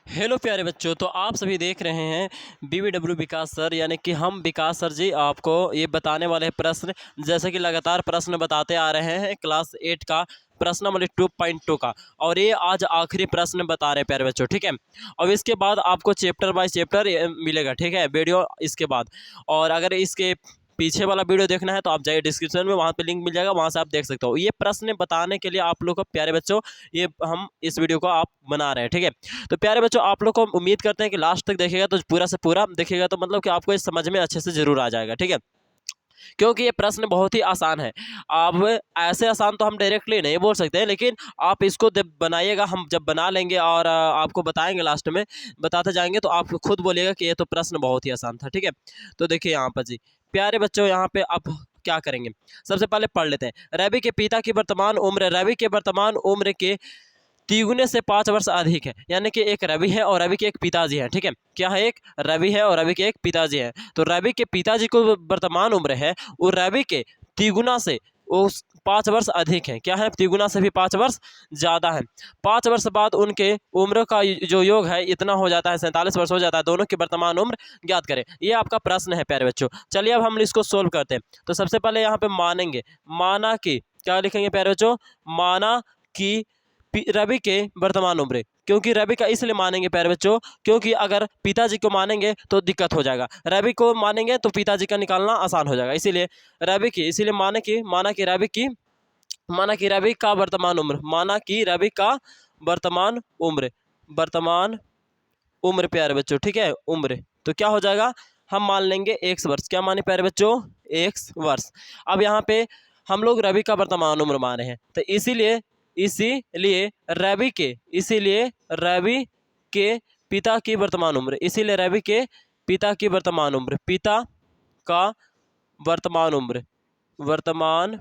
Hello प्यारे बच्चों, तो आप सभी देख रहे हैं BBW विकास सर, यानी कि हम विकास सर जी आपको ये बताने वाले हैं प्रश्न। जैसे कि लगातार प्रश्न बताते आ रहे हैं क्लास 8 का प्रश्नावली 2.2 का, और ये आज आखिरी प्रश्न बता रहे हैं प्यारे बच्चों, ठीक है। अब इसके बाद आपको चैप्टर बाय चैप्टर मिलेगा, ठीक है, वीडियो इसके बाद। और अगर इसके पीछे वाला वीडियो देखना है तो आप जाइए डिस्क्रिप्शन में, वहाँ पे लिंक मिल जाएगा, वहाँ से आप देख सकते हो। ये प्रश्न बताने के लिए आप लोग को प्यारे बच्चों ये हम इस वीडियो को आप बना रहे हैं, ठीक है। तो प्यारे बच्चों, आप लोग को उम्मीद करते हैं कि लास्ट तक देखेगा तो पूरा से पूरा देखेगा तो मतलब कि आपको ये समझ में अच्छे से जरूर आ जाएगा, ठीक है। क्योंकि ये प्रश्न बहुत ही आसान है। अब ऐसे आसान तो हम डायरेक्टली नहीं बोल सकते हैं, लेकिन आप इसको जब बनाइएगा, हम जब बना लेंगे और आपको बताएंगे, लास्ट में बताते जाएंगे, तो आप खुद बोलिएगा कि ये तो प्रश्न बहुत ही आसान था, ठीक है। तो देखिए यहाँ पर जी प्यारे बच्चों, यहाँ पे आप क्या करेंगे, सबसे पहले पढ़ लेते हैं। रवि के पिता की वर्तमान उम्र रवि के वर्तमान उम्र के तिगुने से 5 वर्ष अधिक है। यानी कि एक रवि है और रवि के एक पिताजी हैं, ठीक है। क्या है, एक रवि है और रवि के एक पिताजी हैं। तो रवि के पिताजी को वर्तमान उम्र है वो रवि के तिगुना से उस 5 वर्ष अधिक है। क्या है, तिगुना से भी 5 वर्ष ज़्यादा है। 5 वर्ष बाद उनके उम्र का जो योग है इतना हो जाता है, 47 वर्ष हो जाता है। दोनों की वर्तमान उम्र ज्ञात करें, ये आपका प्रश्न है प्यारे बच्चों। चलिए अब हम इसको सोल्व करते हैं। तो सबसे पहले यहाँ पे मानेंगे, माना कि क्या लिखेंगे प्यारे बच्चों, माना कि रवि के वर्तमान उम्र, क्योंकि रवि का इसलिए मानेंगे प्यारे बच्चों क्योंकि अगर पिताजी को मानेंगे तो दिक्कत हो जाएगा, रवि को मानेंगे तो पिताजी का निकालना आसान हो जाएगा। इसीलिए रवि की, इसीलिए माना कि रवि का वर्तमान उम्र, माना कि रवि का वर्तमान उम्र, वर्तमान उम्र प्यारे बच्चों, ठीक है, उम्र। तो क्या हो जाएगा, हम मान लेंगे x वर्ष। क्या माने प्यारे बच्चों, x वर्ष। अब यहाँ पे हम लोग रवि का वर्तमान उम्र मान रहे हैं, तो इसीलिए इसीलिए रवि के इसीलिए रवि के पिता की वर्तमान उम्र, इसीलिए रवि के पिता की वर्तमान उम्र, पिता का वर्तमान उम्र, वर्तमान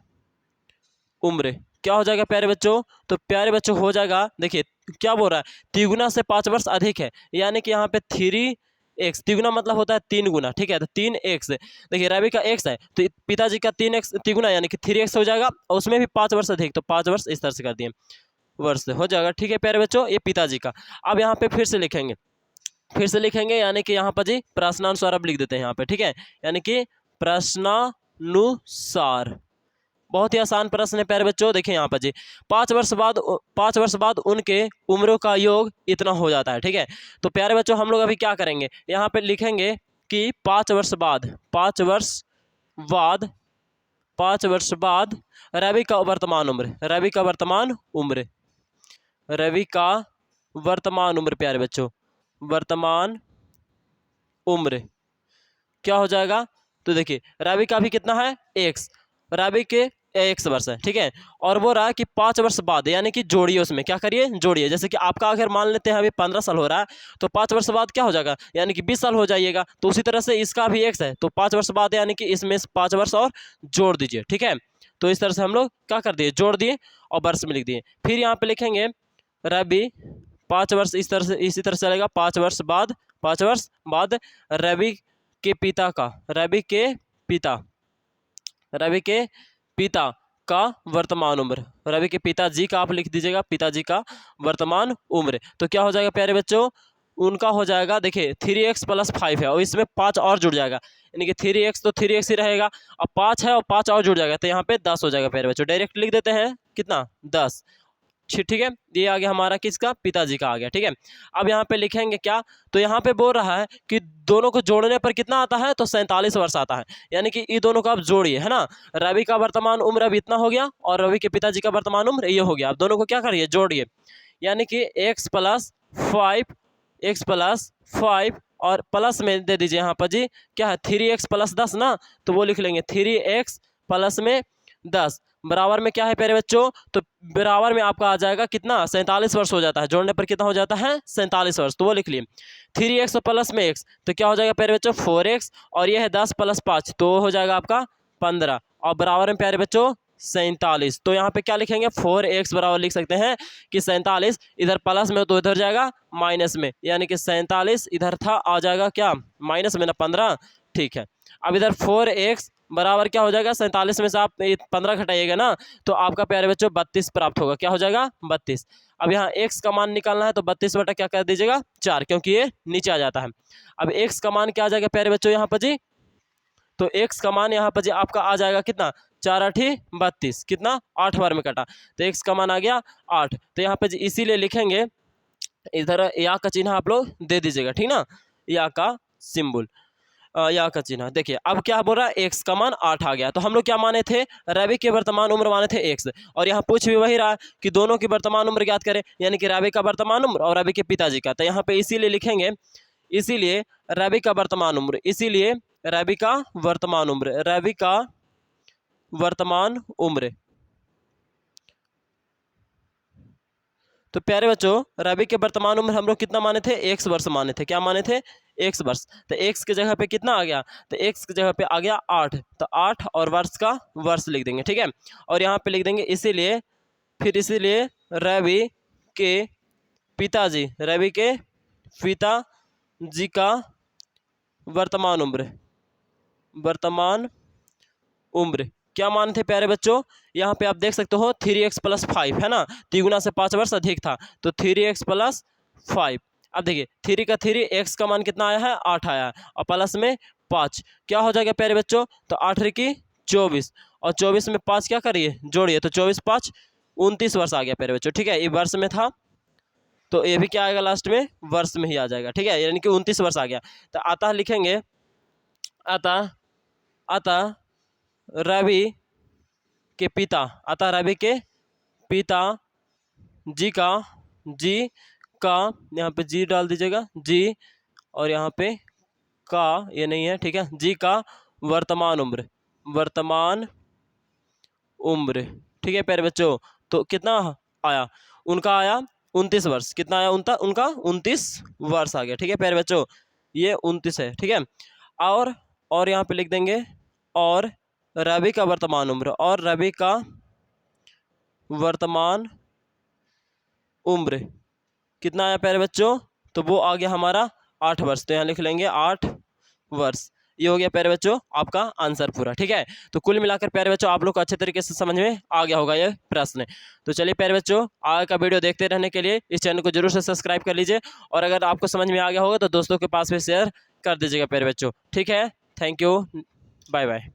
उम्र क्या हो जाएगा प्यारे बच्चों। तो प्यारे बच्चों हो जाएगा, देखिए क्या बोल रहा है, तिगुना से 5 वर्ष अधिक है, यानी कि यहाँ पे 3x, तिगुना मतलब होता है 3 गुना, ठीक है। तो 3x, देखिए रवि का x है तो पिताजी का 3x तिगुना यानी कि 3x हो जाएगा, और उसमें भी 5 वर्ष अधिक, तो 5 वर्ष इस तरह से कर दिए, वर्ष हो जाएगा, ठीक है प्यारे बच्चों, ये पिताजी का। अब यहाँ पे फिर से लिखेंगे यानी कि यहाँ पर जी प्रश्नानुसार अब लिख देते हैं यहाँ पे, ठीक है। यानी कि प्रश्नानुसार, बहुत ही आसान प्रश्न है प्यारे बच्चों। देखिए यहाँ पर जी 5 वर्ष बाद उनके उम्रों का योग इतना हो जाता है, ठीक है। तो प्यारे बच्चों हम लोग अभी क्या करेंगे, यहाँ पे लिखेंगे कि 5 वर्ष बाद 5 वर्ष बाद रवि का वर्तमान उम्र, रवि का वर्तमान उम्र, रवि का वर्तमान उम्र प्यारे बच्चों, वर्तमान उम्र क्या हो जाएगा। तो देखिए रवि का भी कितना है, x, रवि के x वर्ष है, ठीक है। और वो रहा कि 5 वर्ष बाद, यानी कि जोड़िए, उसमें क्या करिए, जोड़िए। जैसे कि आपका अगर मान लेते हैं अभी 15 साल हो रहा है, तो 5 वर्ष बाद क्या हो जाएगा, यानी कि 20 साल हो जाइएगा। तो उसी तरह से इसका भी x है, तो 5 वर्ष बाद यानी कि इसमें 5 वर्ष और जोड़ दीजिए, ठीक है। तो इस तरह से हम लोग क्या कर दिए, जोड़ दिए और वर्ष में लिख दिए। फिर यहाँ पे लिखेंगे रवि 5 वर्ष, इस तरह से इसी तरह से चलेगा। 5 वर्ष बाद रवि के पिता का, रवि के पिता का वर्तमान उम्र, रवि के पिताजी का आप लिख दीजिएगा, पिताजी का वर्तमान उम्र। तो क्या हो जाएगा प्यारे बच्चों, उनका हो जाएगा, देखिए 3x + 5 है और इसमें 5 और जुड़ जाएगा, यानी कि 3x तो 3x ही रहेगा, अब 5 है और 5 और जुड़ जाएगा, तो यहाँ पे 10 हो जाएगा प्यारे बच्चों। डायरेक्ट लिख देते हैं कितना, 10, ठीक है। ये आ गया हमारा किसका, पिताजी का आ गया, ठीक है। अब यहाँ पे लिखेंगे क्या, तो यहाँ पे बोल रहा है कि दोनों को जोड़ने पर कितना आता है, तो 47 वर्ष आता है, यानी कि ये दोनों को आप जोड़िए, है ना। रवि का वर्तमान उम्र अब इतना हो गया और रवि के पिताजी का वर्तमान उम्र ये हो गया। आप दोनों को क्या करिए, जोड़िए, यानी कि x + 5 और प्लस में दे दीजिए यहाँ पर जी क्या है, 3x + 10 ना, तो वो लिख लेंगे 3x प्लस में 10 बराबर में क्या है प्यारे बच्चों, तो बराबर में आपका आ जाएगा कितना, 47 वर्ष हो जाता है। जोड़ने पर कितना हो जाता है, 47 वर्ष, तो वो लिख लिए। 3x प्लस में x तो क्या हो जाएगा प्यारे बच्चों, 4x, और ये है 10 + 5 तो हो जाएगा आपका 15, और बराबर में प्यारे बच्चों 47। तो यहाँ पे क्या लिखेंगे, 4x बराबर लिख सकते हैं कि 47, इधर प्लस में तो इधर जाएगा माइनस में, यानी कि 47 इधर था, आ जाएगा क्या माइनस में ना 15, ठीक है। अब इधर 4x बराबर क्या हो जाएगा, 47 में से आप 15 घटाइएगा ना, तो आपका प्यारे बच्चों 32 प्राप्त होगा। क्या हो जाएगा, 32। अब यहाँ x का मान निकालना है तो 32 बटा क्या कर दीजिएगा 4, क्योंकि ये नीचे आ जाता है। अब x का मान क्या आ जाएगा प्यारे बच्चों यहाँ पर जी, तो x का मान यहाँ पर जी आपका आ जाएगा कितना, 4 8 32, कितना 8 बार में कटा, तो x का मान आ गया 8। तो यहाँ पर जी इसीलिए लिखेंगे, इधर या का चिन्ह आप लोग दे दीजिएगा, ठीक ना, या का सिंबल, या का चिन्ह। देखिए अब क्या बोल रहा है, x का मान 8 आ गया। तो हम लोग क्या माने थे, रवि की वर्तमान उम्र माने थे x, और यहाँ पूछ भी वही रहा कि दोनों की वर्तमान उम्र ज्ञात करें, यानी कि रवि का वर्तमान उम्र और रवि के पिताजी का। तो यहाँ पे इसीलिए लिखेंगे, इसीलिए रवि का वर्तमान उम्र, इसीलिए रवि का वर्तमान उम्र, रवि का वर्तमान उम्र। तो प्यारे बच्चों रवि के वर्तमान उम्र हम लोग कितना माने थे, 1 वर्ष माने थे, क्या माने थे 1 वर्ष। तो x की जगह पे कितना आ गया, तो x की जगह पे आ गया 8, तो 8 और वर्ष का वर्ष लिख देंगे, ठीक है। और यहाँ पे लिख देंगे इसीलिए, फिर इसीलिए रवि के पिताजी, रवि के पिताजी का वर्तमान उम्र, वर्तमान उम्र क्या मान थे प्यारे बच्चों, यहाँ पे आप देख सकते हो 3x + 5 है ना, 3 गुना से 5 वर्ष अधिक था, तो 3x + 5। अब देखिए 3 का 3, x का मान कितना आया है 8 आया है, और प्लस में 5 क्या हो जाएगा प्यारे बच्चों, तो 8 की 24, और 24 में 5 क्या करिए जोड़िए, तो 24 5 29 वर्ष आ गया प्यारे बच्चों, ठीक है। ये वर्ष में था तो ये भी क्या आएगा लास्ट में वर्ष में ही आ जाएगा, ठीक है, यानी कि 29 वर्ष आ गया। तो अतः लिखेंगे, अतः रवि के पिता, अतः रवि के पिता जी का यहाँ पे जी डाल दीजिएगा जी, और यहाँ पे का ये नहीं है, ठीक है, जी का वर्तमान उम्र, वर्तमान उम्र, ठीक है प्यारे बच्चों। तो कितना आया, उनका आया 29 वर्ष, कितना आया उनका 29 वर्ष आ गया, ठीक है प्यारे बच्चों, ये 29 है, ठीक है। और यहाँ पे लिख देंगे, और रवि का वर्तमान उम्र, और रवि का वर्तमान उम्र कितना आया प्यारे बच्चों, तो वो आ गया हमारा 8 वर्ष, तो यहाँ लिख लेंगे 8 वर्ष। ये हो गया प्यारे बच्चों आपका आंसर पूरा, ठीक है। तो कुल मिलाकर प्यारे बच्चों आप लोग को अच्छे तरीके से समझ में आ गया होगा ये प्रश्न। तो चलिए प्यारे बच्चों आगे का वीडियो देखते रहने के लिए इस चैनल को जरूर से सब्सक्राइब कर लीजिए, और अगर आपको समझ में आ गया होगा तो दोस्तों के पास भी शेयर कर दीजिएगा प्यारे बच्चों, ठीक है। Thank you, bye bye.